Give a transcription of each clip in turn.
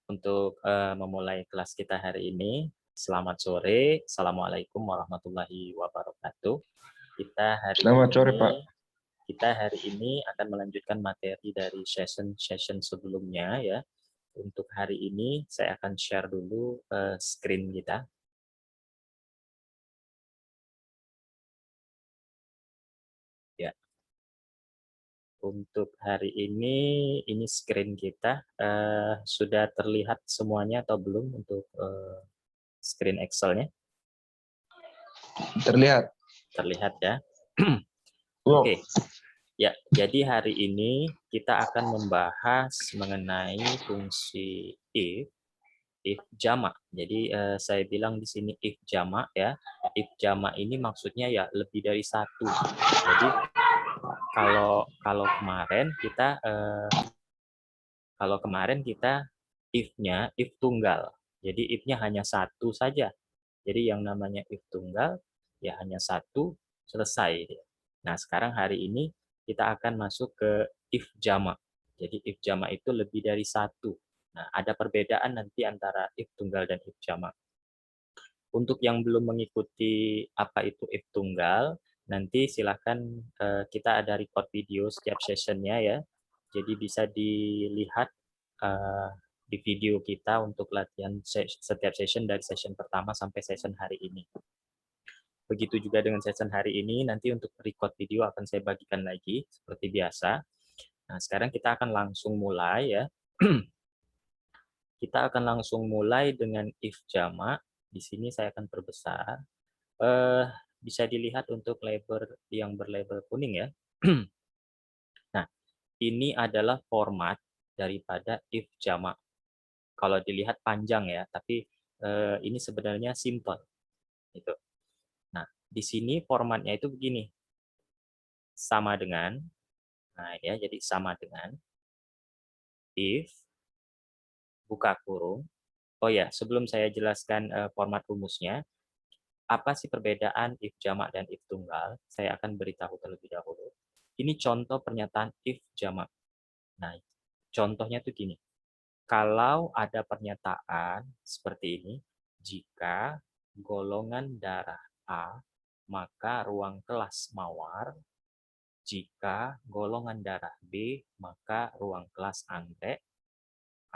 untuk memulai kelas kita hari ini. Selamat sore, Assalamualaikum warahmatullahi wabarakatuh. Kita hari Selamat sore, Pak. ini kita hari ini akan melanjutkan materi dari session sebelumnya ya. Untuk hari ini saya akan share dulu screen kita. Ya. Untuk hari ini screen kita sudah terlihat semuanya atau belum untuk screen Excel-nya? Terlihat. Terlihat ya. Wow. Oke. Ya, jadi hari ini kita akan membahas mengenai fungsi if jamak. Jadi saya bilang di sini if jamak ya. If jamak ini maksudnya ya lebih dari satu. Jadi kalau kemarin kita if-nya if tunggal. Jadi if-nya hanya satu saja. Jadi yang namanya if tunggal ya hanya satu, selesai. Nah, sekarang hari ini kita akan masuk ke if jamak. Jadi if jamak itu lebih dari satu. Nah, ada perbedaan nanti antara if tunggal dan if jamak. Untuk yang belum mengikuti apa itu if tunggal, nanti silakan kita ada record video setiap sessionnya ya. Jadi bisa dilihat di video kita untuk latihan setiap session dari session pertama sampai session hari ini. Begitu juga dengan session hari ini, nanti untuk record video akan saya bagikan lagi seperti biasa. Nah, sekarang kita akan langsung mulai ya. Kita akan langsung mulai dengan if jamak. Di sini saya akan perbesar. Bisa dilihat untuk label yang berlabel kuning ya. Nah, ini adalah format daripada if jamak. Kalau dilihat panjang ya, tapi ini sebenarnya simple. Gitu. Nah, di sini formatnya itu begini. Sama dengan, nah ya, jadi sama dengan if, buka kurung. Oh ya, sebelum saya jelaskan format rumusnya, apa sih perbedaan if jamak dan if tunggal? Saya akan beritahu terlebih dahulu. Ini contoh pernyataan if jamak. Nah, contohnya tuh gini. Kalau ada pernyataan seperti ini, jika golongan darah A, maka ruang kelas mawar. Jika golongan darah B, maka ruang kelas anggrek.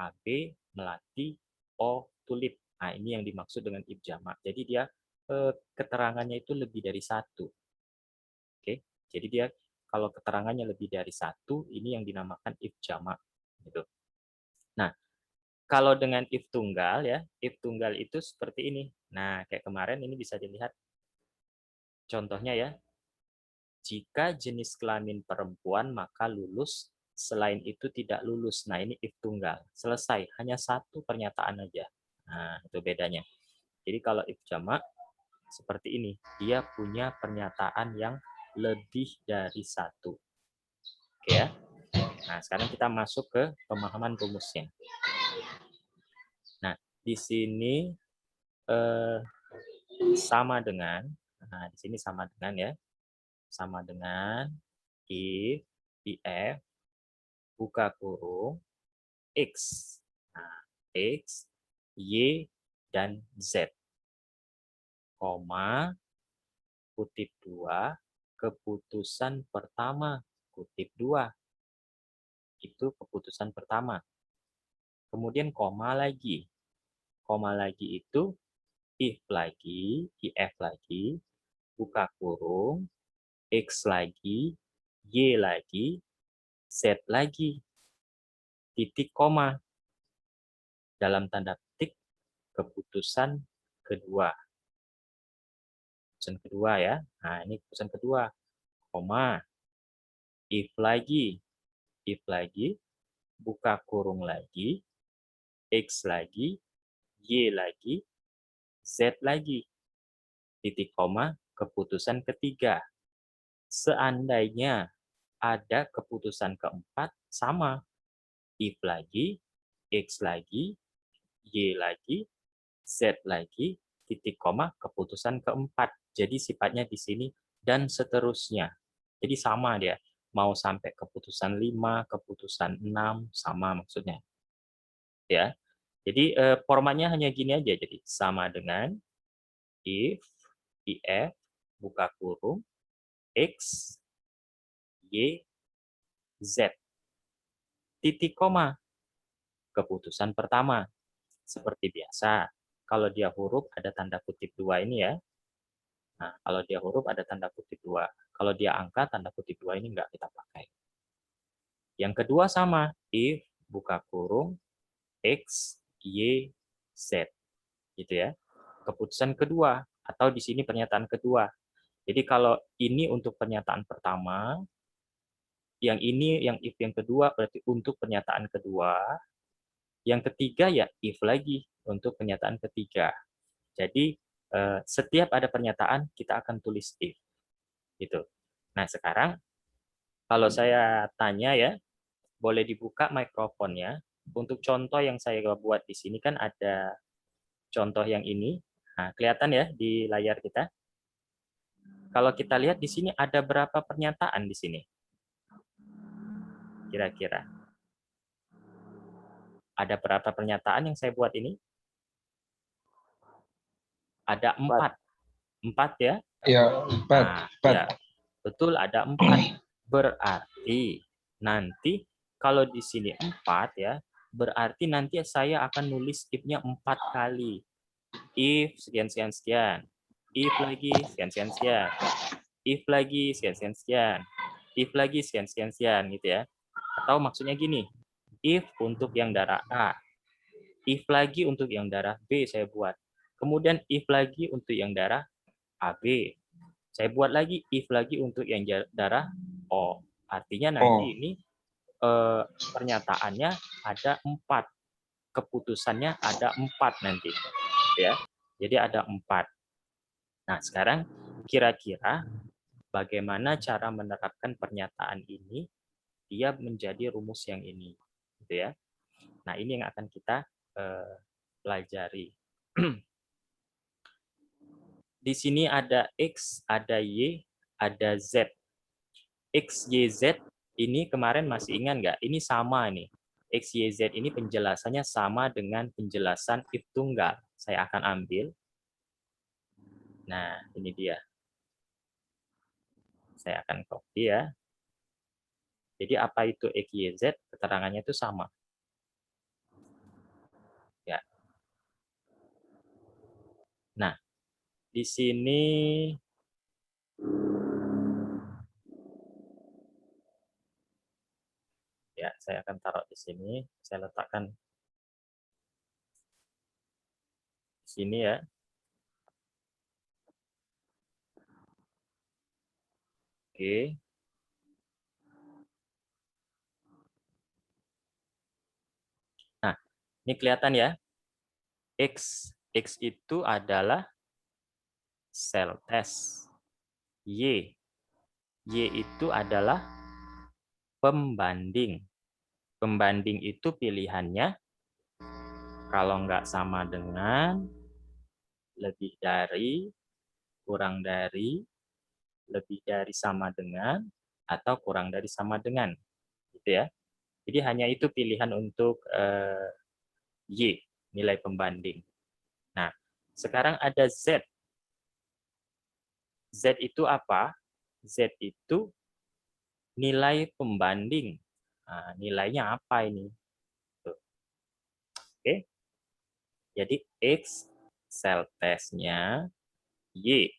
AB melati, O tulip. Nah, ini yang dimaksud dengan if jamak. Jadi dia keterangannya itu lebih dari satu. Oke, jadi dia kalau keterangannya lebih dari satu, ini yang dinamakan if jamak. Gitu. Nah, kalau dengan if tunggal ya, if tunggal itu seperti ini. Nah, kayak kemarin ini bisa dilihat contohnya ya. Jika jenis kelamin perempuan maka lulus, selain itu tidak lulus. Nah, ini if tunggal. Selesai, hanya satu pernyataan aja. Nah, itu bedanya. Jadi kalau if jamak seperti ini, dia punya pernyataan yang lebih dari satu. Oke ya. Nah, sekarang kita masuk ke pemahaman rumusnya. Nah, di sini sama dengan, nah di sini sama dengan ya, sama dengan if buka kurung x, nah x, y dan z, koma kutip 2 keputusan pertama kutip 2 itu keputusan pertama. Kemudian koma lagi itu if lagi, buka kurung, X lagi, Y lagi, Z lagi, titik koma. Dalam tanda petik, keputusan kedua. Keputusan kedua ya. Nah, ini keputusan kedua. Koma. If lagi, buka kurung lagi, X lagi, Y lagi, Z lagi. Titik koma, keputusan ketiga. Seandainya ada keputusan keempat, sama. If lagi, X lagi, Y lagi, Z lagi, titik koma, keputusan keempat. Jadi sifatnya di sini dan seterusnya. Jadi sama dia. Mau sampai keputusan 5, keputusan 6, sama maksudnya. Ya. Jadi formatnya hanya gini aja, jadi sama dengan if buka kurung x y z titik koma keputusan pertama. Seperti biasa, kalau dia huruf ada tanda kutip 2 ini ya. Nah, kalau dia huruf ada tanda kutip 2. Kalau dia angka, tanda kutip 2 ini enggak kita pakai. Yang kedua sama, if buka kurung x y z gitu ya. Keputusan kedua atau di sini pernyataan kedua. Jadi kalau ini untuk pernyataan pertama, yang ini yang if yang kedua berarti untuk pernyataan kedua, yang ketiga ya if lagi untuk pernyataan ketiga. Jadi setiap ada pernyataan kita akan tulis if gitu. Nah, sekarang kalau saya tanya ya, boleh dibuka mikrofonnya. Untuk contoh yang saya buat di sini kan ada contoh yang ini. Nah, kelihatan ya di layar kita. Kalau kita lihat di sini ada berapa pernyataan di sini? Kira-kira. Ada berapa pernyataan yang saya buat ini? Ada 4. 4 ya? Ya, 4. Nah, 4. ya. Betul, ada 4. Berarti nanti kalau di sini 4 ya, berarti nanti saya akan nulis if-nya 4 kali. If sekian sekian sekian. If lagi sekian sekian sekian. If lagi sekian sekian sekian. If lagi sekian sekian sekian gitu ya. Atau maksudnya gini, if untuk yang darah A, if lagi untuk yang darah B saya buat. Kemudian if lagi untuk yang darah AB. Saya buat lagi if lagi untuk yang darah O. Artinya nanti Oh, ini pernyataannya ada 4, keputusannya ada 4 nanti, ya. Jadi ada 4. Nah, sekarang kira-kira bagaimana cara menerapkan pernyataan ini dia menjadi rumus yang ini, gitu ya. Nah, ini yang akan kita pelajari. Di sini ada X, ada Y, ada Z. X, Y, Z ini kemarin masih ingat nggak? Ini sama nih. X, Y, Z ini penjelasannya sama dengan penjelasan if tunggal. Saya akan ambil. Nah, ini dia. Saya akan copy ya. Jadi apa itu X, Y, Z? Keterangannya itu sama. Ya. Nah, di sini ya, saya akan taruh di sini. Saya letakkan di sini ya. Oke. Nah, ini kelihatan ya. X itu adalah sel tes. Y itu adalah pembanding. Pembanding itu pilihannya kalau nggak sama dengan, lebih dari, kurang dari, lebih dari sama dengan, atau kurang dari sama dengan. Gitu ya. Jadi hanya itu pilihan untuk Y, nilai pembanding. Nah, sekarang ada Z. Z itu apa? Z itu nilai pembanding. Nah, nilainya apa ini? Tuh. Oke. Jadi X sel tesnya, Y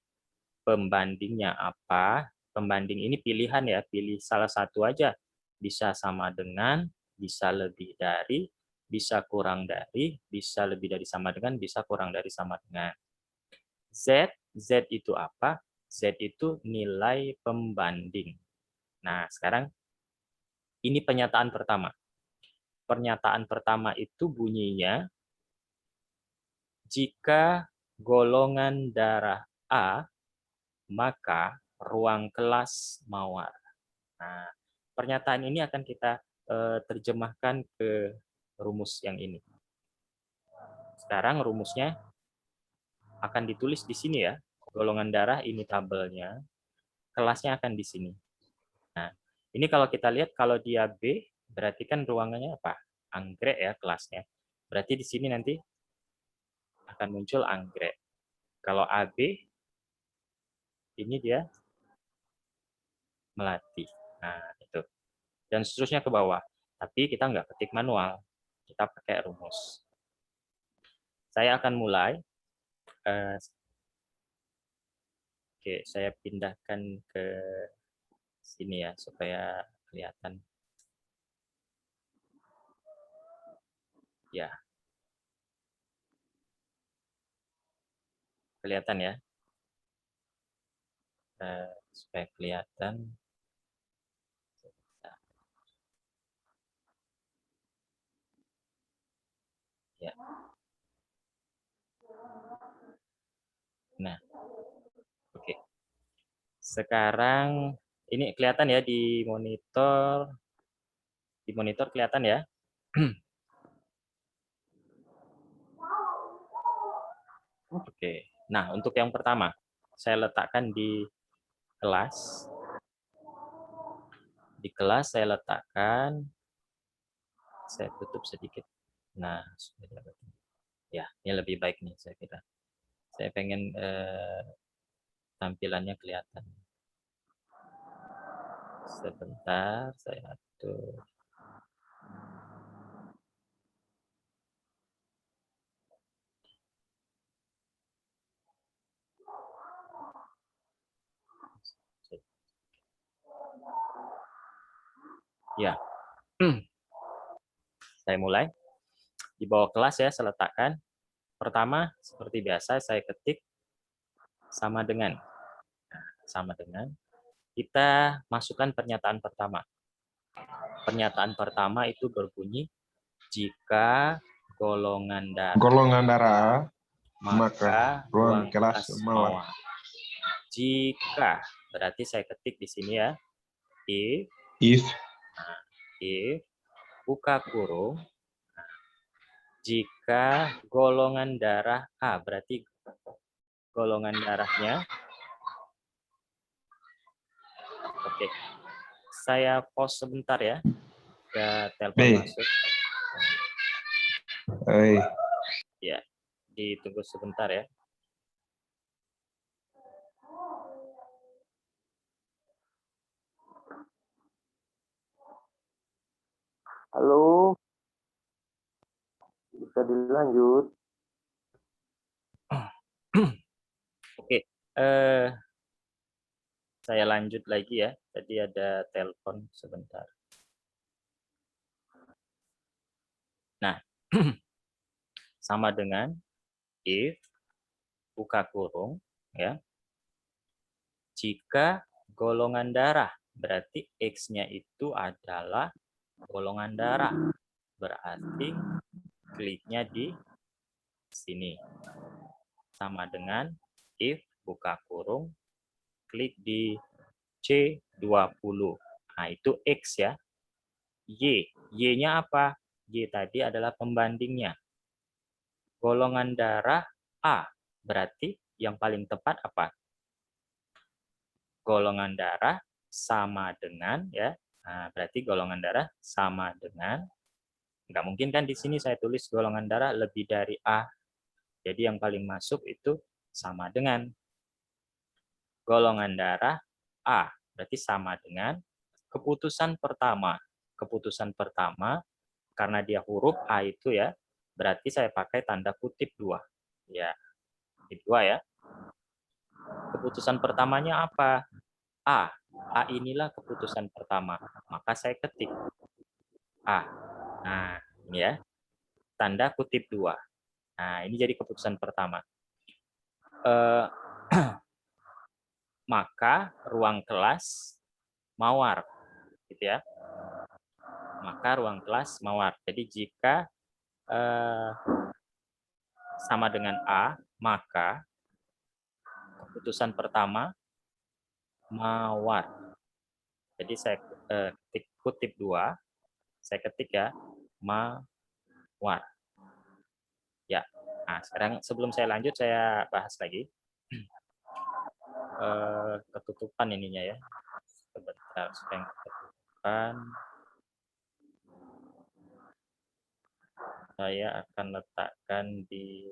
pembandingnya apa? Pembanding ini pilihan ya, pilih salah satu aja. Bisa sama dengan, bisa lebih dari, bisa kurang dari, bisa lebih dari sama dengan, bisa kurang dari sama dengan. Z itu apa? Z itu nilai pembanding. Nah, sekarang ini pernyataan pertama. Pernyataan pertama itu bunyinya, jika golongan darah A, maka ruang kelas mawar. Nah, pernyataan ini akan kita terjemahkan ke rumus yang ini. Sekarang rumusnya akan ditulis di sini ya. Golongan darah ini tabelnya, kelasnya akan di sini. Nah, ini kalau kita lihat kalau dia B, berarti kan ruangannya apa? Anggrek ya kelasnya. berarti di sini nanti akan muncul anggrek. Kalau AB, ini dia melati. Nah, itu. Dan seterusnya ke bawah. Tapi kita nggak ketik manual. Kita pakai rumus. Saya akan mulai. Oke, saya pindahkan ke sini ya, supaya kelihatan. Ya. Kelihatan ya. Supaya kelihatan. Ya. Nah, oke. Sekarang ini kelihatan ya di monitor. Di monitor kelihatan ya. Oke. Nah, untuk yang pertama, saya letakkan di kelas. Di kelas saya letakkan, saya tutup sedikit. Nah, ya, ini lebih baik nih saya kira. Saya pengen tampilannya kelihatan. Sebentar, saya atur. Ya, saya mulai. Di bawah kelas ya, saya letakkan. Pertama, seperti biasa, saya ketik sama dengan. Sama dengan. Kita masukkan pernyataan pertama. Pernyataan pertama itu berbunyi, jika golongan darah maka ruang kelas mawar. Jika, berarti saya ketik di sini ya. If buka kurung, jika golongan darah A, berarti golongan darahnya. Oke. Saya pause sebentar ya. Ada telepon masuk. Ya, ditunggu sebentar ya. Halo, bisa dilanjut? Oke, saya lanjut lagi ya. Tadi ada telepon sebentar. Nah, sama dengan if buka kurung ya. Jika golongan darah, berarti X-nya itu adalah golongan darah. Berarti kliknya di sini. Sama dengan if buka kurung, klik di C20. Nah, itu X ya. Y. Y-nya apa? Y tadi adalah pembandingnya. Golongan darah A. Berarti yang paling tepat apa? Golongan darah sama dengan ya. Nah, berarti golongan darah sama dengan, nggak mungkin kan di sini saya tulis golongan darah lebih dari A. Jadi yang paling masuk itu sama dengan golongan darah A. Berarti sama dengan keputusan pertama. Keputusan pertama, karena dia huruf A itu ya, berarti saya pakai tanda kutip 2. Ya, kutip 2 ya. Keputusan pertamanya apa? A. A inilah keputusan pertama. Maka saya ketik A. Nah, ini ya. Tanda kutip 2. Nah, ini jadi keputusan pertama. Maka ruang kelas mawar. Gitu ya. Maka ruang kelas mawar. Jadi jika sama dengan A, maka keputusan pertama mawar. Jadi saya ketik kutip 2, saya ketik ya, mawar. Ya, nah sekarang sebelum saya lanjut, saya bahas lagi. Ketutupan ininya ya. Sebentar, saya ketutupan. saya akan letakkan di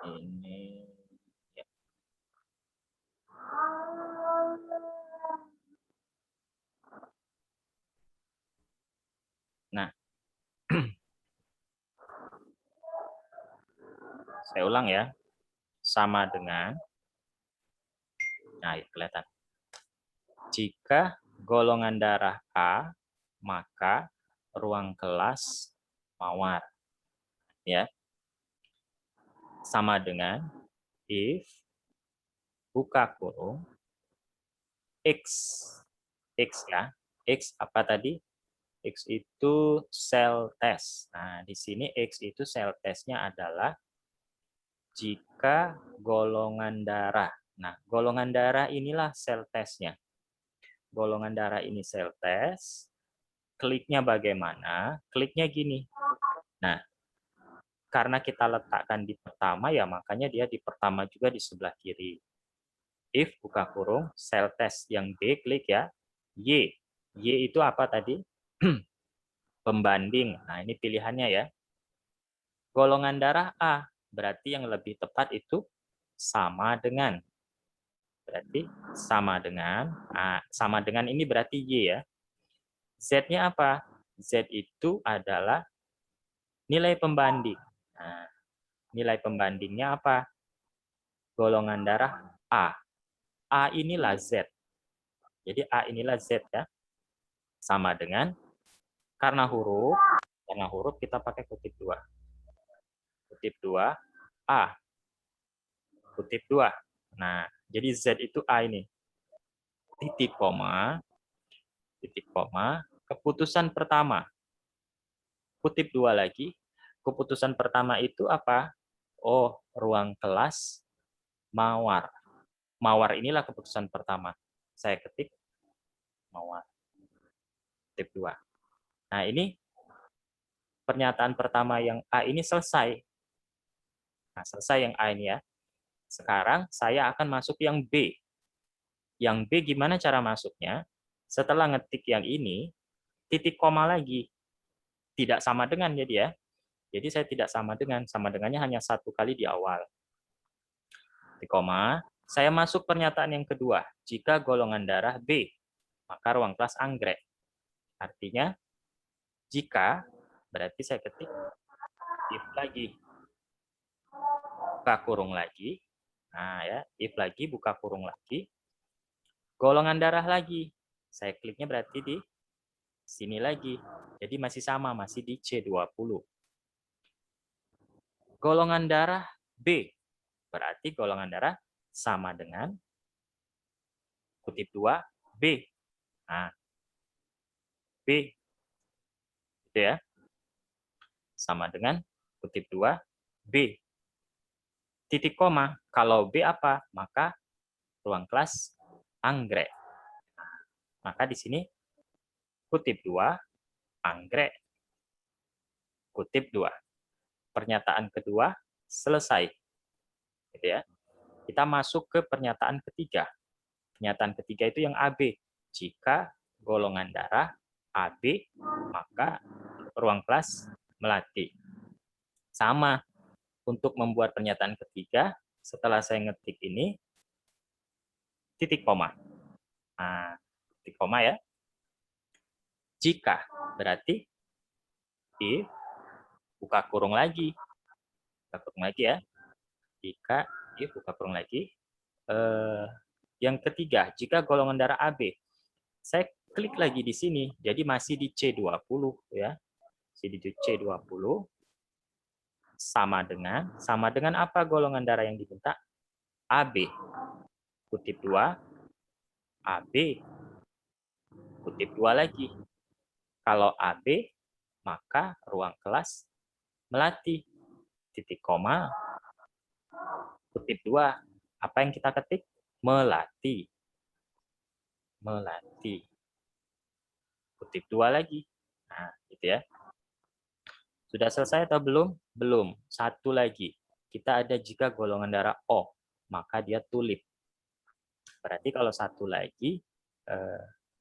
ini. Ya. Nah, saya ulang ya. Sama dengan, nah kelihatan. Jika golongan darah A, maka ruang kelas mawar. Ya. Sama dengan if buka kurung X. X ya. X apa tadi? X itu sel tes. Nah, di sini X itu sel tesnya adalah jika golongan darah. Nah, golongan darah inilah sel tesnya. Golongan darah ini sel tes. Kliknya bagaimana? Kliknya gini. Nah, karena kita letakkan di pertama ya, makanya dia di pertama juga di sebelah kiri. If buka kurung sel tes yang B, klik ya. Y. Y itu apa tadi? Pembanding. Nah, ini pilihannya ya. Golongan darah A, berarti yang lebih tepat itu sama dengan. Berarti sama dengan. Nah, sama dengan ini berarti Y ya. Z-nya apa? Z itu adalah nilai pembanding. Nah, nilai pembandingnya apa? Golongan darah A. A inilah Z. Jadi A inilah Z ya. Sama dengan, karena huruf kita pakai kutip 2. Kutip 2, A. Kutip 2. Nah, jadi Z itu A ini. Titik koma, keputusan pertama. Kutip 2 lagi, keputusan pertama itu apa? Oh, ruang kelas mawar. Mawar inilah keputusan pertama. Saya ketik mawar. Kutip 2. Nah, ini pernyataan pertama yang A ini selesai. Nah, selesai yang A ini ya. Sekarang saya akan masuk yang B. Yang B gimana cara masuknya? Setelah ngetik yang ini, titik koma lagi. Tidak sama dengan jadi ya. Jadi saya tidak sama dengannya hanya satu kali di awal. Titik koma, saya masuk pernyataan yang kedua. Jika golongan darah B, maka ruang kelas anggrek. Artinya, jika, berarti saya ketik if lagi. Buka kurung lagi. Nah ya, if lagi, buka kurung lagi. Golongan darah lagi. Saya kliknya berarti di sini lagi. Jadi masih sama, masih di C20. Golongan darah B. Berarti golongan darah sama dengan kutip 2 B. Nah, B. Gitu ya. Sama dengan kutip 2 B. Titik koma. Kalau B apa? Maka ruang kelas anggrek. Maka di sini kutip 2 anggrek. Kutip 2. Pernyataan kedua selesai. Gitu ya. Kita masuk ke pernyataan ketiga. Pernyataan ketiga itu yang AB. Jika golongan darah AB, maka ruang kelas melati. Sama. Untuk membuat pernyataan ketiga, setelah saya ngetik ini, titik koma. Nah, titik koma ya. Jika, berarti if, buka kurung lagi. Buka kurung lagi ya. Jika, if, buka kurung lagi. Yang ketiga, jika golongan darah AB. Saya klik lagi di sini, jadi masih di C20 ya. Masih di C20. Sama dengan apa golongan darah yang diminta? AB. Kutip 2 AB. kutip 2 lagi. Kalau AB, maka ruang kelas melati. Titik koma, kutip 2. Apa yang kita ketik? Melati. Melati. Kutip 2 lagi. Nah, gitu ya. Sudah selesai atau belum? Belum. Satu lagi. Kita ada jika golongan darah O, maka dia tulip. Berarti kalau satu lagi,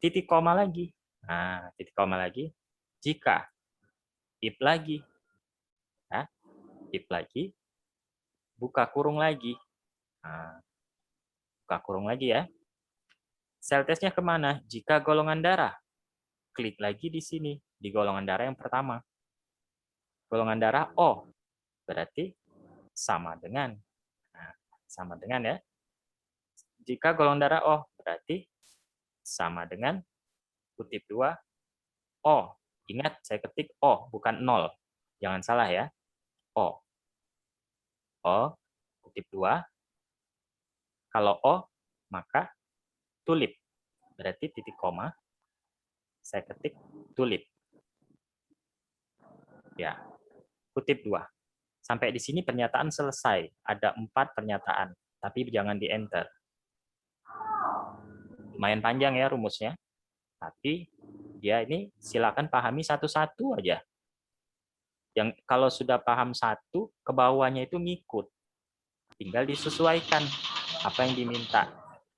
titik koma lagi. Nah, titik koma lagi. Jika if lagi, ya, if lagi, buka kurung lagi. Nah, buka kurung lagi ya. Sel tesnya kemana? Jika golongan darah, klik lagi di sini, di golongan darah yang pertama. Golongan darah O, berarti sama dengan. Nah, sama dengan ya. Jika golongan darah O, berarti sama dengan kutip 2 O. Ingat, saya ketik O, bukan 0. Jangan salah ya. O. O, kutip 2. Kalau O, maka tulip. Berarti titik koma, saya ketik tulip. Ya, kutip 2. Sampai di sini pernyataan selesai. Ada 4 pernyataan, tapi jangan di-enter. Lumayan panjang ya rumusnya. Tapi dia ini silakan pahami satu-satu aja. Yang kalau sudah paham satu, ke bawahnya itu ngikut. Tinggal disesuaikan apa yang diminta.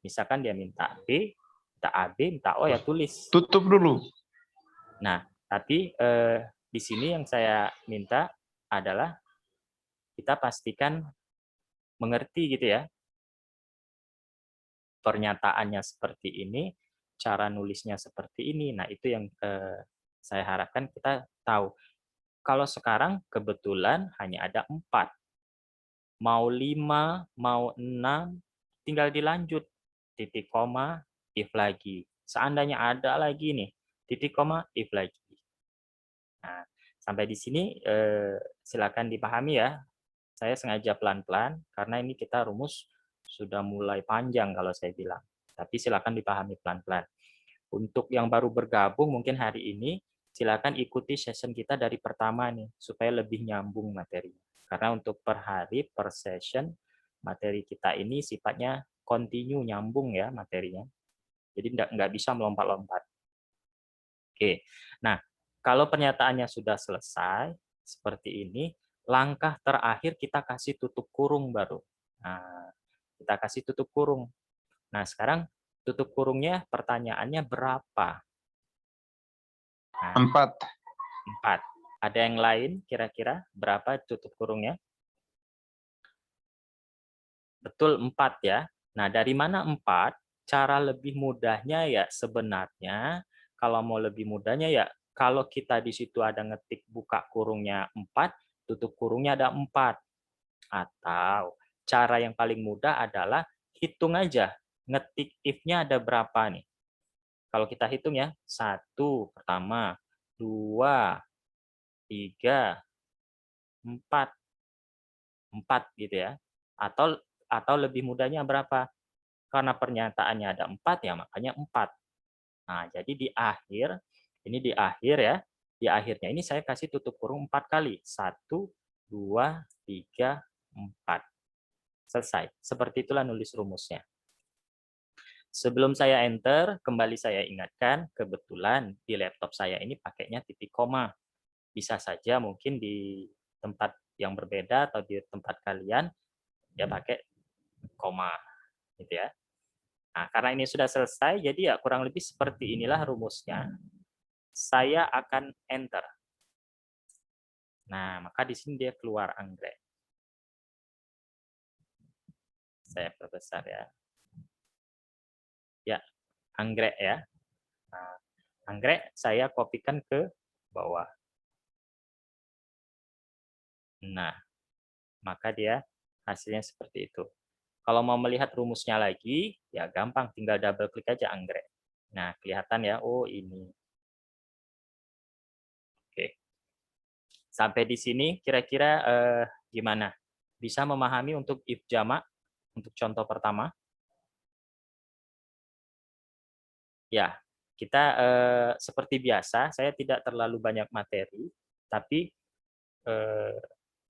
Misalkan dia minta B, minta AB, minta O, ya tulis. Tutup dulu. Nah, tapi di sini yang saya minta adalah kita pastikan mengerti gitu ya. Pernyataannya seperti ini, cara nulisnya seperti ini. Nah, itu yang saya harapkan kita tahu. Kalau sekarang kebetulan hanya ada 4. Mau 5, mau 6, tinggal dilanjut. Titik koma, if lagi. Seandainya ada lagi nih, titik koma, if lagi. Nah, sampai di sini silakan dipahami ya. Saya sengaja pelan-pelan, karena ini kita rumus sudah mulai panjang kalau saya bilang. Tapi silakan dipahami pelan-pelan. Untuk yang baru bergabung mungkin hari ini, silakan ikuti session kita dari pertama nih, supaya lebih nyambung materi. Karena untuk per hari, per session, materi kita ini sifatnya continue, nyambung ya materinya. Jadi nggak bisa melompat-lompat. Oke, nah kalau pernyataannya sudah selesai, seperti ini, langkah terakhir kita kasih tutup kurung baru. Nah, kita kasih tutup kurung. Nah, sekarang tutup kurungnya pertanyaannya berapa? Nah, 4. 4. Ada yang lain kira-kira berapa tutup kurungnya? Betul, 4 ya. Nah, dari mana 4? Cara lebih mudahnya ya sebenarnya, kalau mau lebih mudahnya ya, kalau kita di situ ada ngetik buka kurungnya 4, tutup kurungnya ada 4. Atau cara yang paling mudah adalah hitung aja, ngetik if-nya ada berapa nih. Kalau kita hitung ya, 1 pertama, 2, 3, 4, 4 gitu ya. Atau lebih mudahnya berapa? Karena pernyataannya ada 4 ya, makanya 4. Nah, jadi di akhir, ini di akhir ya, di akhirnya ini saya kasih tutup kurung 4 kali. 1, 2, 3, 4. Selesai. Seperti itulah nulis rumusnya. Sebelum saya enter, kembali saya ingatkan, kebetulan di laptop saya ini pakainya titik koma. Bisa saja mungkin di tempat yang berbeda atau di tempat kalian, ya pakai koma. Gitu ya. Nah, karena ini sudah selesai, jadi ya kurang lebih seperti inilah rumusnya. Saya akan enter. Nah, maka di sini dia keluar anggrek. Saya perbesar ya. Ya, anggrek ya. Nah, anggrek saya kopikan ke bawah. Nah, maka dia hasilnya seperti itu. Kalau mau melihat rumusnya lagi, ya gampang, tinggal double klik aja anggrek. Nah, kelihatan ya, oh ini. Oke. Sampai di sini kira-kira gimana? Bisa memahami untuk if jamak untuk contoh pertama? Ya, kita seperti biasa, saya tidak terlalu banyak materi, tapi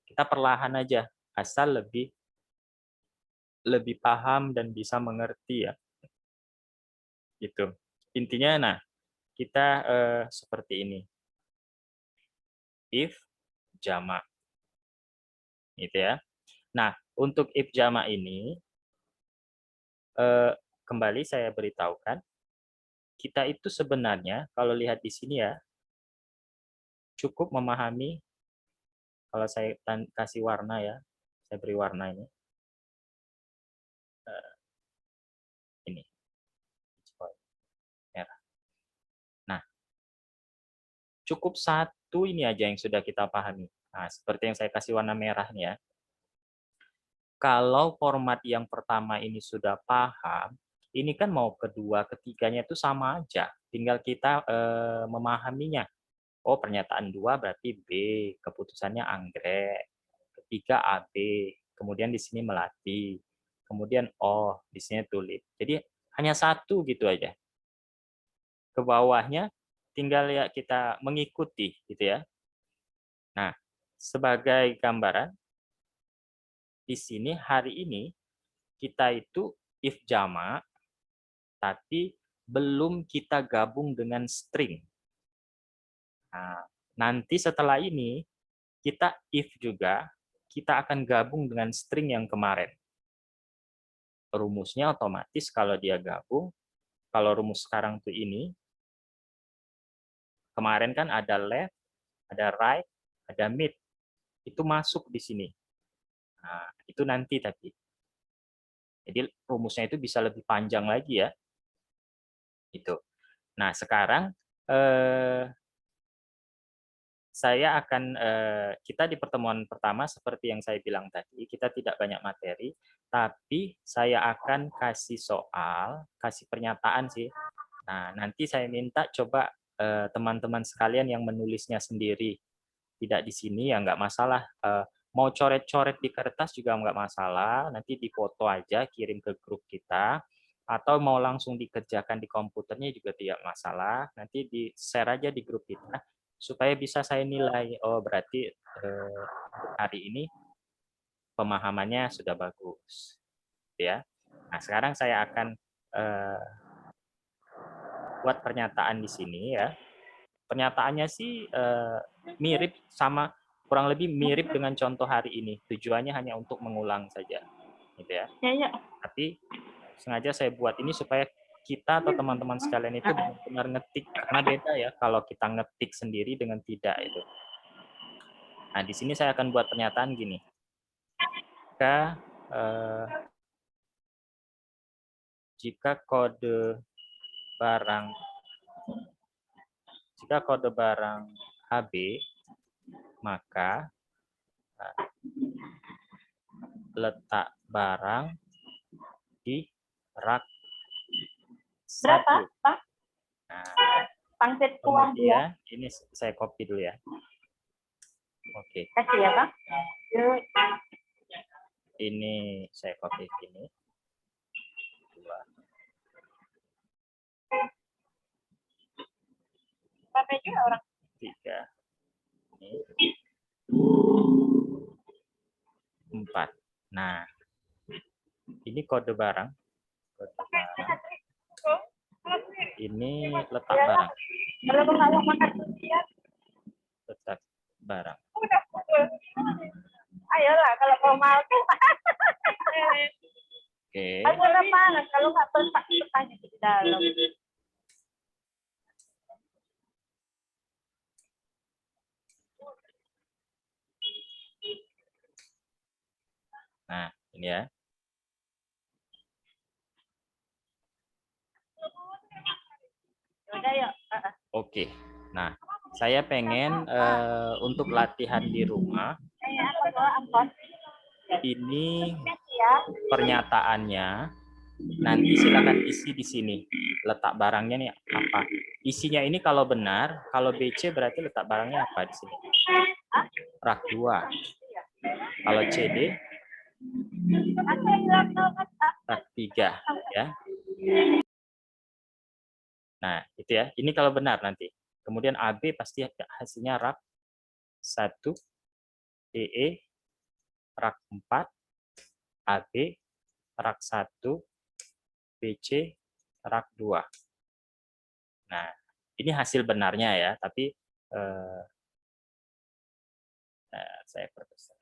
kita perlahan aja, asal lebih paham dan bisa mengerti ya, gitu. Intinya, nah, kita seperti ini. If jamak, gitu ya. Nah, untuk if jamak ini, kembali saya beritahukan, kita itu sebenarnya kalau lihat di sini ya, cukup memahami, kalau saya kasih warna ya, saya beri warna ini. Ini. Merah. Nah, cukup satu ini aja yang sudah kita pahami. Nah, seperti yang saya kasih warna merah nih ya. Kalau format yang pertama ini sudah paham, ini kan mau kedua, ketiganya itu sama aja. Tinggal kita memahaminya. Oh, pernyataan 2 berarti B, keputusannya anggrek. Ketiga AB, kemudian di sini melati. Kemudian oh, di sini tulip. Jadi hanya satu gitu aja. Ke bawahnya tinggal ya kita mengikuti gitu ya. Nah, sebagai gambaran di sini hari ini kita itu if jamak tapi belum kita gabung dengan string. Nah, nanti setelah ini kita if juga kita akan gabung dengan string yang kemarin. Rumusnya otomatis kalau dia gabung, kalau rumus sekarang tuh ini, kemarin kan ada left, ada right, ada mid. Itu masuk di sini. Nah, itu nanti tapi. Jadi rumusnya itu bisa lebih panjang lagi ya. Itu. Nah, sekarang saya akan kita di pertemuan pertama seperti yang saya bilang tadi, kita tidak banyak materi, tapi saya akan kasih soal, kasih pernyataan sih. Nah, nanti saya minta coba teman-teman sekalian yang menulisnya sendiri, tidak di sini ya nggak masalah. Mau coret-coret di kertas juga nggak masalah, nanti difoto aja, kirim ke grup kita, atau mau langsung dikerjakan di komputernya juga tidak masalah, nanti di-share aja di grup kita, supaya bisa saya nilai, oh berarti hari ini pemahamannya sudah bagus. Ya. Nah, sekarang saya akan buat pernyataan di sini ya. Pernyataannya sih mirip sama, kurang lebih mirip dengan contoh hari ini. Tujuannya hanya untuk mengulang saja, gitu ya. Tapi sengaja saya buat ini supaya kita atau teman-teman sekalian itu benar-benar ngetik, karena beda ya kalau kita ngetik sendiri dengan tidak itu. Nah, di sini saya akan buat pernyataan gini. Jika kode barang AB, maka letak barang di rak 1. Berapa, Pak? Nah, pangsit kuah dia. Ini saya copy dulu ya. Oke. Kasih ya, Pak. Yuk. Ini saya copy ini. 2. Sampai juga orang. 3. Ini. 4. Nah, ini kode barang. Ini letak barang. Kalau makan dia. Letak barang. Udah pukul. Ayolah, kalau mau tuh. Oke. Kenapa? Kalau nggak bertanya di dalam. Nah, ini ya. Udah yuk. Oke. Nah, saya pengen untuk latihan di rumah, ini pernyataannya nanti silakan isi di sini. Letak barangnya nih apa? Isinya ini kalau benar, kalau BC berarti letak barangnya apa di sini? Rak 2. Kalau CD rak 3 ya. Nah, itu ya. Ini kalau benar nanti. Kemudian AB pasti hasilnya rak 1, DE rak 4, AB rak 1, BC rak 2. Nah, ini hasil benarnya ya, tapi saya perbesar.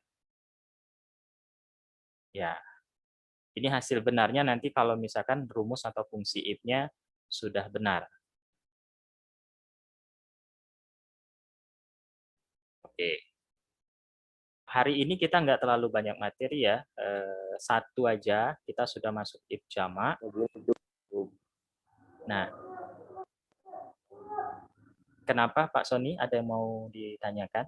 Ya, ini hasil benarnya nanti kalau misalkan rumus atau fungsi if-nya sudah benar. Oke. Hari ini kita nggak terlalu banyak materi ya. Satu aja kita sudah masuk if jamak. Nah, kenapa Pak Sony ada yang mau ditanyakan?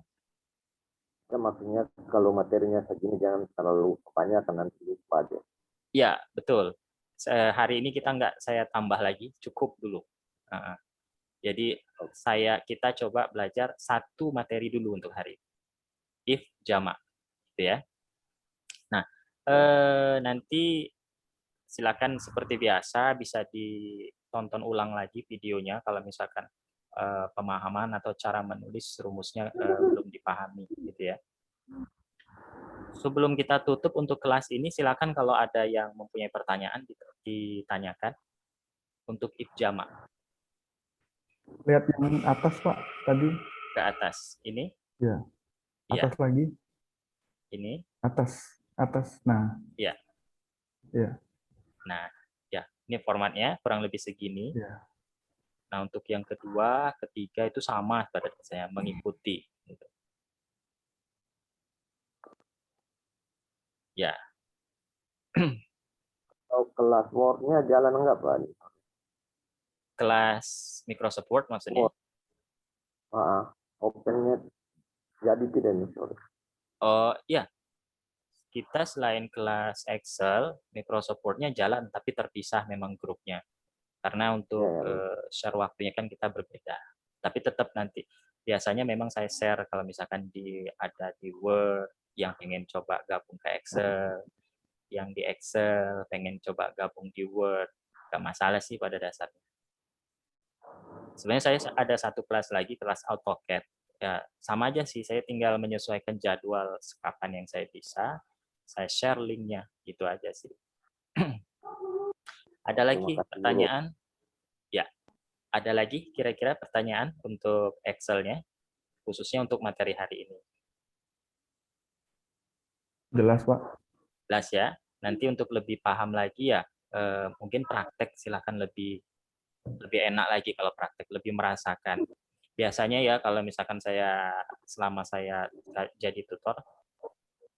Ya, maksudnya kalau materinya segini jangan terlalu kebanyakan, nanti lupa deh. Ya, betul. Hari ini kita nggak saya tambah lagi, cukup dulu. Jadi kita coba belajar satu materi dulu untuk hari ini. If jamak, gitu ya. Nah, nanti silakan seperti biasa bisa ditonton ulang lagi videonya kalau misalkan pemahaman atau cara menulis rumusnya belum dipahami, gitu ya. Sebelum kita tutup untuk kelas ini, silakan kalau ada yang mempunyai pertanyaan ditanyakan untuk if jamak. Lihat yang atas, Pak, tadi. Ke atas. Ini? Ya. Ya. Atas lagi. Ini? Atas. Nah. Ya. Ya. Nah, ya. Ini formatnya kurang lebih segini. Ya. Nah, untuk yang kedua, ketiga itu sama pada saya mengikuti. Gitu. Ya. Kalau kelas Word-nya jalan enggak, Pak? Kelas Microsoft Word maksudnya? Open-nya jadi tidak nih, sorry. Oh, iya. Kita selain kelas Excel, Microsoft Word-nya jalan, tapi terpisah memang grupnya. Karena untuk share waktunya kan kita berbeda. Tapi tetap nanti, biasanya memang saya share kalau misalkan ada di Word, yang pengen coba gabung ke Excel, yang di Excel pengen coba gabung di Word, nggak masalah sih pada dasarnya. Sebenarnya saya ada satu kelas lagi, kelas AutoCAD. Ya, sama aja sih, saya tinggal menyesuaikan jadwal kapan yang saya bisa, saya share linknya, gitu aja sih. Ada lagi pertanyaan? Ya, ada lagi kira-kira pertanyaan untuk Excel-nya, khususnya untuk materi hari ini? Jelas, Pak. Jelas ya. Nanti untuk lebih paham lagi ya, mungkin praktek silahkan lebih enak lagi kalau praktek, lebih merasakan. Biasanya ya kalau misalkan selama saya jadi tutor,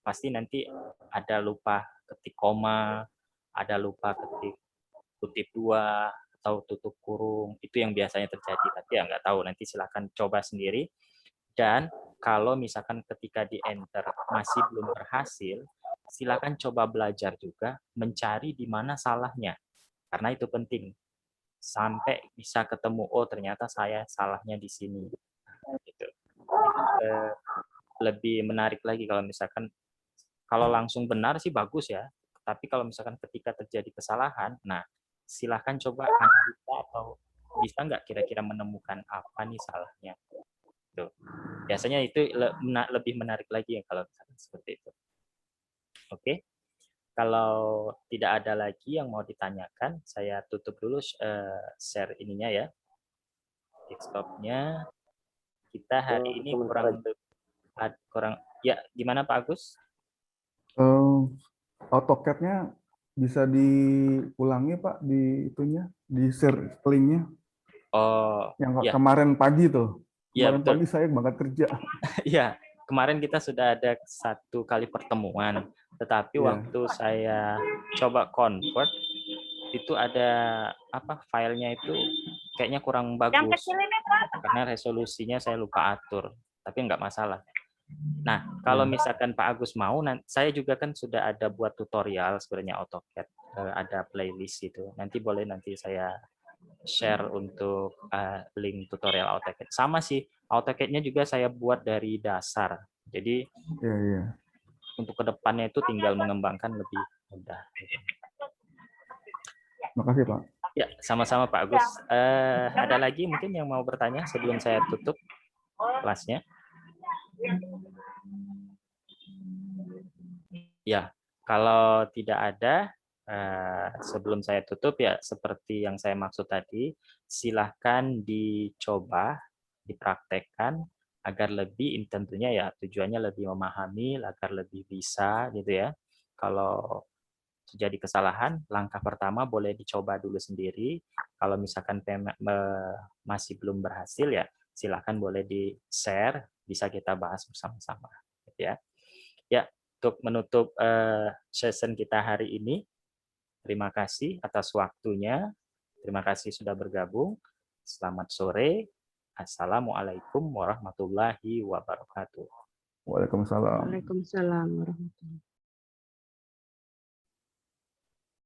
pasti nanti ada lupa ketik koma, ada lupa ketik kutip dua, atau tutup kurung. Itu yang biasanya terjadi, tapi ya nggak tahu. Nanti silahkan coba sendiri. Dan kalau misalkan ketika di enter masih belum berhasil, silakan coba belajar juga mencari di mana salahnya. Karena itu penting. Sampai bisa ketemu, oh ternyata saya salahnya di sini. Gitu. Lebih menarik lagi kalau misalkan, kalau langsung benar sih bagus ya. Tapi kalau misalkan ketika terjadi kesalahan, nah silahkan coba analisa atau bisa nggak kira-kira menemukan apa nih salahnya. Tuh. Biasanya itu lebih menarik lagi ya kalau misalkan seperti itu. Oke. Kalau tidak ada lagi yang mau ditanyakan, saya tutup dulu share ininya ya. Desktop-nya. Kita hari ini kurang ya, gimana Pak Agus? AutoCAD-nya bisa diulangi, Pak, di itunya, di share link-nya. Oh, yang ya. Kemarin pagi tuh. Kemarin betul. pagi saya banget kerja. Iya, kemarin kita sudah ada satu kali pertemuan, tetapi waktu saya coba convert, itu ada filenya itu kayaknya kurang bagus. Karena resolusinya saya lupa atur, tapi nggak masalah. Nah, kalau misalkan Pak Agus mau, saya juga kan sudah ada buat tutorial sebenarnya AutoCAD, ada playlist itu. Nanti boleh saya share untuk link tutorial AutoCAD. Sama sih, AutoCAD-nya juga saya buat dari dasar. Jadi untuk kedepannya itu tinggal mengembangkan lebih mudah. Makasih, Pak. Ya, sama-sama Pak Agus. Ada lagi mungkin yang mau bertanya sebelum saya tutup kelasnya? Ya, kalau tidak ada, sebelum saya tutup ya seperti yang saya maksud tadi, silahkan dicoba, dipraktekkan agar lebih, tentunya ya tujuannya lebih memahami, agar lebih bisa gitu ya. Kalau terjadi kesalahan, langkah pertama boleh dicoba dulu sendiri. Kalau misalkan masih belum berhasil ya, silakan boleh di-share, bisa kita bahas bersama-sama. Gitu ya. Ya, untuk menutup session kita hari ini, terima kasih atas waktunya. Terima kasih sudah bergabung. Selamat sore. Assalamualaikum warahmatullahi wabarakatuh. Waalaikumsalam. Waalaikumsalam warahmatullahi wabarakatuh.